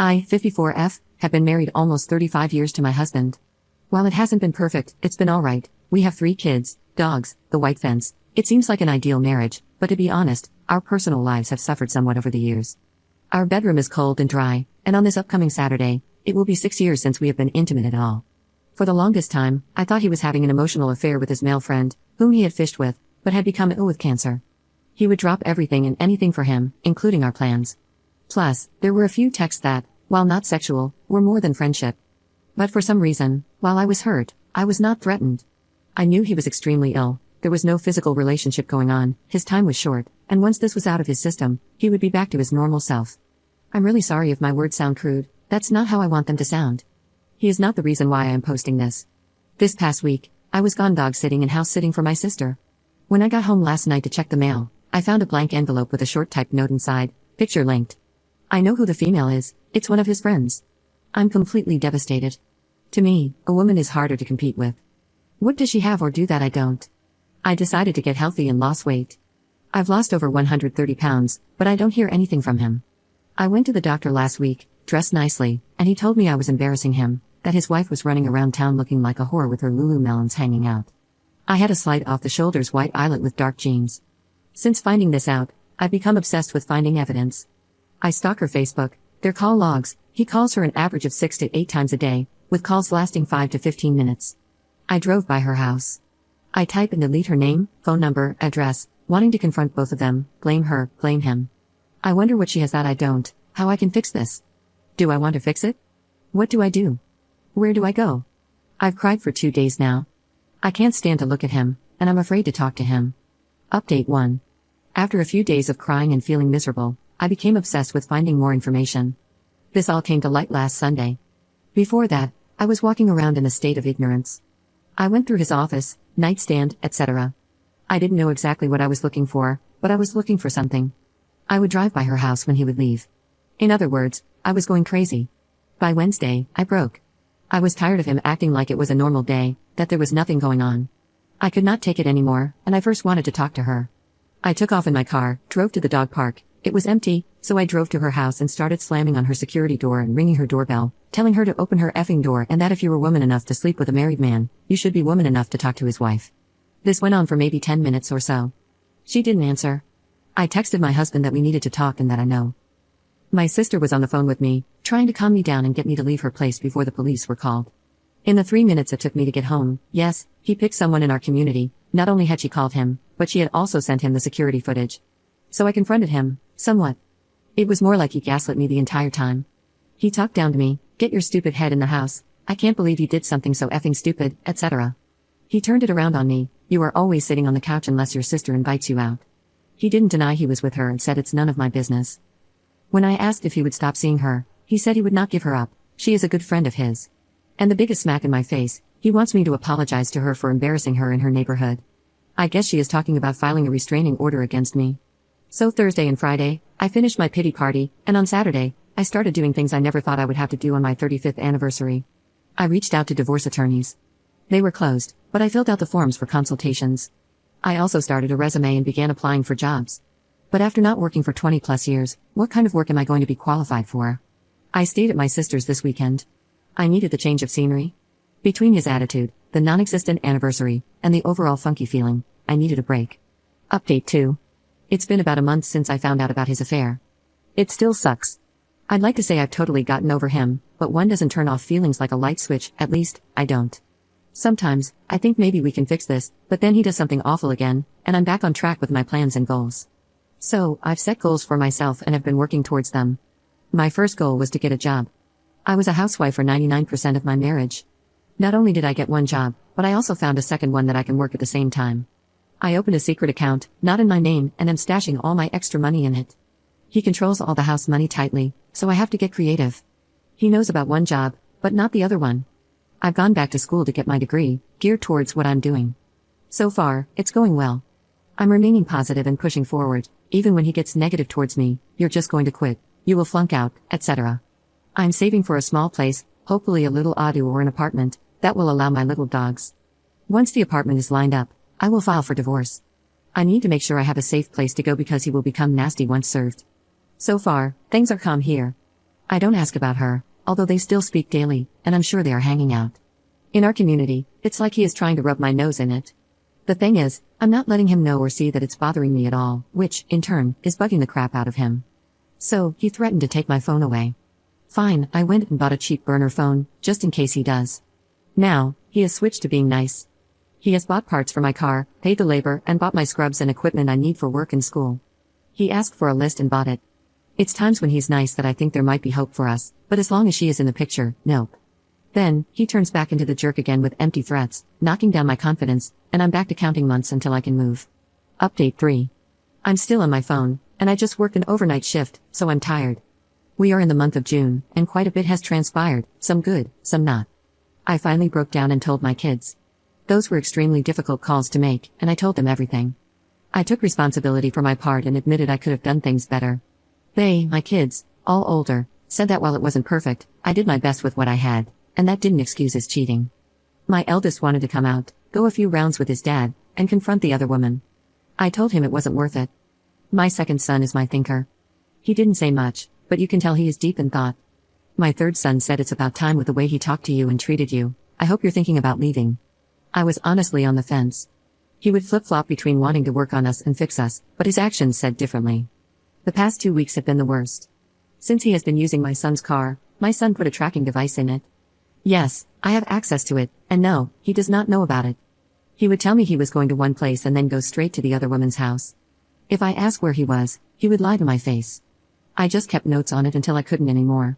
I, 54F, have been married almost 35 years to my husband. While it hasn't been perfect, it's been alright. We have 3 kids, dogs, the white fence. It seems like an ideal marriage, but to be honest, our personal lives have suffered somewhat over the years. Our bedroom is cold and dry, and on this upcoming Saturday, it will be 6 years since we have been intimate at all. For the longest time, I thought he was having an emotional affair with his male friend, whom he had fished with, but had become ill with cancer. He would drop everything and anything for him, including our plans. Plus, there were a few texts that, while not sexual, were more than friendship. But for some reason, while I was hurt, I was not threatened. I knew he was extremely ill, there was no physical relationship going on, his time was short, and once this was out of his system, he would be back to his normal self. I'm really sorry if my words sound crude, that's not how I want them to sound. He is not the reason why I am posting this. This past week, I was gone dog sitting and house sitting for my sister. When I got home last night to check the mail, I found a blank envelope with a short typed note inside, picture linked. I know who the female is, it's one of his friends. I'm completely devastated. To me, a woman is harder to compete with. What does she have or do that I don't? I decided to get healthy and lost weight. I've lost over 130 pounds, but I don't hear anything from him. I went to the doctor last week, dressed nicely, and he told me I was embarrassing him, that his wife was running around town looking like a whore with her Lululemons hanging out. I had a slight off-the-shoulders white eyelet with dark jeans. Since finding this out, I've become obsessed with finding evidence. I stalk her Facebook, their call logs, he calls her an average of 6 to 8 times a day, with calls lasting 5 to 15 minutes. I drove by her house. I type and delete her name, phone number, address, wanting to confront both of them, blame her, blame him. I wonder what she has that I don't, how I can fix this. Do I want to fix it? What do I do? Where do I go? I've cried for 2 days now. I can't stand to look at him, and I'm afraid to talk to him. Update 1. After a few days of crying and feeling miserable, I became obsessed with finding more information. This all came to light last Sunday. Before that, I was walking around in a state of ignorance. I went through his office, nightstand, etc. I didn't know exactly what I was looking for, but I was looking for something. I would drive by her house when he would leave. In other words, I was going crazy. By Wednesday, I broke. I was tired of him acting like it was a normal day, that there was nothing going on. I could not take it anymore, and I first wanted to talk to her. I took off in my car, drove to the dog park. It was empty, so I drove to her house and started slamming on her security door and ringing her doorbell, telling her to open her effing door and that if you were woman enough to sleep with a married man, you should be woman enough to talk to his wife. This went on for maybe 10 minutes or so. She didn't answer. I texted my husband that we needed to talk and that I know. My sister was on the phone with me, trying to calm me down and get me to leave her place before the police were called. In the 3 minutes it took me to get home, yes, he picked someone in our community. Not only had she called him, but she had also sent him the security footage. So I confronted him, somewhat. It was more like he gaslit me the entire time. He talked down to me, get your stupid head in the house, I can't believe you did something so effing stupid, etc. He turned it around on me, you are always sitting on the couch unless your sister invites you out. He didn't deny he was with her and said it's none of my business. When I asked if he would stop seeing her, he said he would not give her up, she is a good friend of his. And the biggest smack in my face, he wants me to apologize to her for embarrassing her in her neighborhood. I guess she is talking about filing a restraining order against me. So Thursday and Friday, I finished my pity party, and on Saturday, I started doing things I never thought I would have to do on my 35th anniversary. I reached out to divorce attorneys. They were closed, but I filled out the forms for consultations. I also started a resume and began applying for jobs. But after not working for 20 plus years, what kind of work am I going to be qualified for? I stayed at my sister's this weekend. I needed the change of scenery. Between his attitude, the non-existent anniversary, and the overall funky feeling, I needed a break. Update 2. It's been about a month since I found out about his affair. It still sucks. I'd like to say I've totally gotten over him, but one doesn't turn off feelings like a light switch, at least, I don't. Sometimes, I think maybe we can fix this, but then he does something awful again, and I'm back on track with my plans and goals. So, I've set goals for myself and have been working towards them. My first goal was to get a job. I was a housewife for 99% of my marriage. Not only did I get one job, but I also found a second one that I can work at the same time. I opened a secret account, not in my name, and am stashing all my extra money in it. He controls all the house money tightly, so I have to get creative. He knows about one job, but not the other one. I've gone back to school to get my degree, geared towards what I'm doing. So far, it's going well. I'm remaining positive and pushing forward, even when he gets negative towards me, you're just going to quit, you will flunk out, etc. I'm saving for a small place, hopefully a little ado or an apartment, that will allow my little dogs. Once the apartment is lined up, I will file for divorce. I need to make sure I have a safe place to go because he will become nasty once served. So far, things are calm here. I don't ask about her, although they still speak daily, and I'm sure they are hanging out. In our community, it's like he is trying to rub my nose in it. The thing is, I'm not letting him know or see that it's bothering me at all, which, in turn, is bugging the crap out of him. So, he threatened to take my phone away. Fine, I went and bought a cheap burner phone, just in case he does. Now, he has switched to being nice. He has bought parts for my car, paid the labor, and bought my scrubs and equipment I need for work and school. He asked for a list and bought it. It's times when he's nice that I think there might be hope for us, but as long as she is in the picture, nope. Then, he turns back into the jerk again with empty threats, knocking down my confidence, and I'm back to counting months until I can move. Update 3. I'm still on my phone, and I just worked an overnight shift, so I'm tired. We are in the month of June, and quite a bit has transpired, some good, some not. I finally broke down and told my kids. Those were extremely difficult calls to make, and I told them everything. I took responsibility for my part and admitted I could have done things better. They, my kids, all older, said that while it wasn't perfect, I did my best with what I had. And that didn't excuse his cheating. My eldest wanted to come out, go a few rounds with his dad, and confront the other woman. I told him it wasn't worth it. My second son is my thinker. He didn't say much, but you can tell he is deep in thought. My third son said it's about time with the way he talked to you and treated you. I hope you're thinking about leaving. I was honestly on the fence. He would flip-flop between wanting to work on us and fix us, but his actions said differently. The past 2 weeks have been the worst. Since he has been using my son's car, my son put a tracking device in it. Yes, I have access to it, and no, he does not know about it. He would tell me he was going to one place and then go straight to the other woman's house. If I asked where he was, he would lie to my face. I just kept notes on it until I couldn't anymore.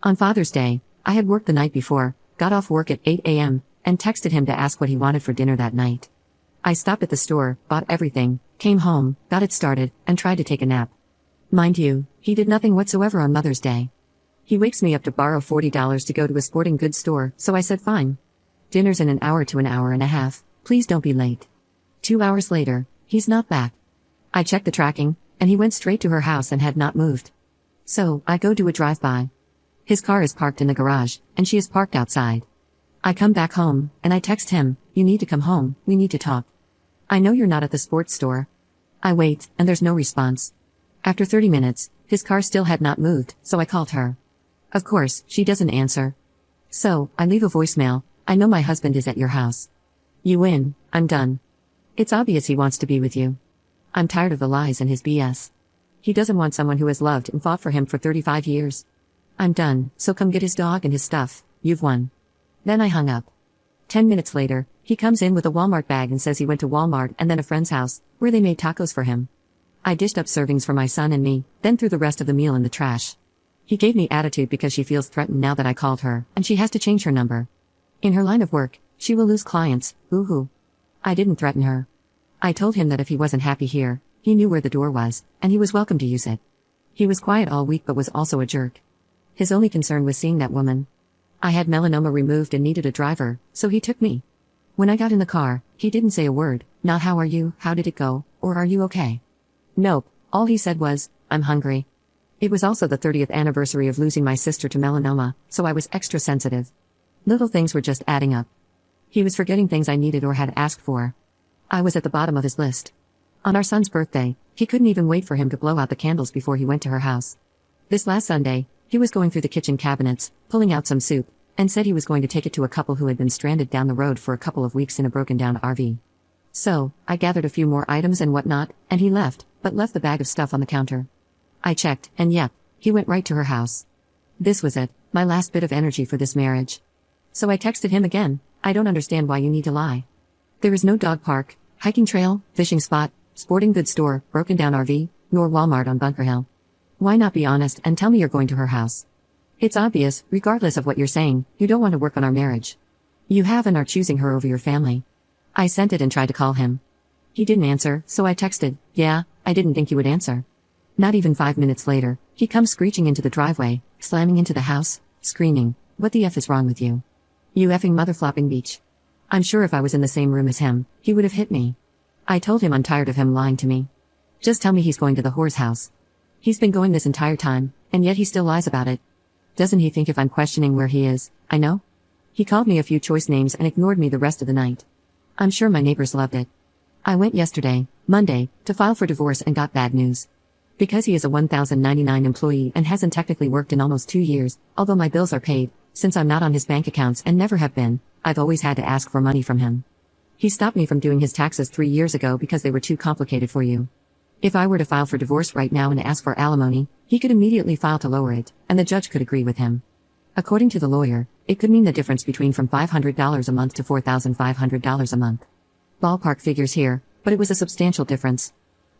On Father's Day, I had worked the night before, got off work at 8 a.m., and texted him to ask what he wanted for dinner that night. I stopped at the store, bought everything, came home, got it started, and tried to take a nap. Mind you, he did nothing whatsoever on Mother's Day. He wakes me up to borrow $40 to go to a sporting goods store, so I said fine. Dinner's in an hour to an hour and a half, please don't be late. 2 hours later, he's not back. I checked the tracking, and he went straight to her house and had not moved. So, I go do a drive-by. His car is parked in the garage, and she is parked outside. I come back home, and I text him, you need to come home, we need to talk. I know you're not at the sports store. I wait, and there's no response. After 30 minutes, his car still had not moved, so I called her. Of course, she doesn't answer. So, I leave a voicemail, I know my husband is at your house. You win, I'm done. It's obvious he wants to be with you. I'm tired of the lies and his BS. He doesn't want someone who has loved and fought for him for 35 years. I'm done, so come get his dog and his stuff, you've won. Then I hung up. 10 minutes later, he comes in with a Walmart bag and says he went to Walmart and then a friend's house, where they made tacos for him. I dished up servings for my son and me, then threw the rest of the meal in the trash. He gave me attitude because she feels threatened now that I called her, and she has to change her number. In her line of work, she will lose clients, boo-hoo. I didn't threaten her. I told him that if he wasn't happy here, he knew where the door was, and he was welcome to use it. He was quiet all week but was also a jerk. His only concern was seeing that woman. I had melanoma removed and needed a driver, so he took me. When I got in the car, he didn't say a word, not how are you, how did it go, or are you okay? Nope, all he said was, I'm hungry. It was also the 30th anniversary of losing my sister to melanoma, so I was extra sensitive. Little things were just adding up. He was forgetting things I needed or had asked for. I was at the bottom of his list. On our son's birthday, he couldn't even wait for him to blow out the candles before he went to her house. This last Sunday, he was going through the kitchen cabinets, pulling out some soup, and said he was going to take it to a couple who had been stranded down the road for a couple of weeks in a broken-down RV. So, I gathered a few more items and whatnot, and he left, but left the bag of stuff on the counter. I checked, and yep, he went right to her house. This was it, my last bit of energy for this marriage. So I texted him again, I don't understand why you need to lie. There is no dog park, hiking trail, fishing spot, sporting goods store, broken down RV, nor Walmart on Bunker Hill. Why not be honest and tell me you're going to her house? It's obvious, regardless of what you're saying, you don't want to work on our marriage. You have and are choosing her over your family. I sent it and tried to call him. He didn't answer, so I texted, yeah, I didn't think you would answer. Not even 5 minutes later, he comes screeching into the driveway, slamming into the house, screaming, what the F is wrong with you? You effing mother-flopping beach. I'm sure if I was in the same room as him, he would have hit me. I told him I'm tired of him lying to me. Just tell me he's going to the whore's house. He's been going this entire time, and yet he still lies about it. Doesn't he think if I'm questioning where he is, I know? He called me a few choice names and ignored me the rest of the night. I'm sure my neighbors loved it. I went yesterday, Monday, to file for divorce and got bad news. Because he is a 1099 employee and hasn't technically worked in almost 2 years, although my bills are paid, since I'm not on his bank accounts and never have been, I've always had to ask for money from him. He stopped me from doing his taxes 3 years ago because they were too complicated for you. If I were to file for divorce right now and ask for alimony, he could immediately file to lower it, and the judge could agree with him. According to the lawyer, it could mean the difference between from $500 a month to $4,500 a month. Ballpark figures here, but it was a substantial difference.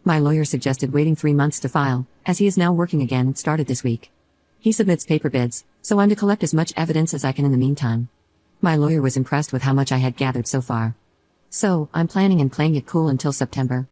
My lawyer suggested waiting 3 months to file, as he is now working again and started this week. He submits paper bids, so I'm to collect as much evidence as I can in the meantime. My lawyer was impressed with how much I had gathered so far. So, I'm planning and playing it cool until September.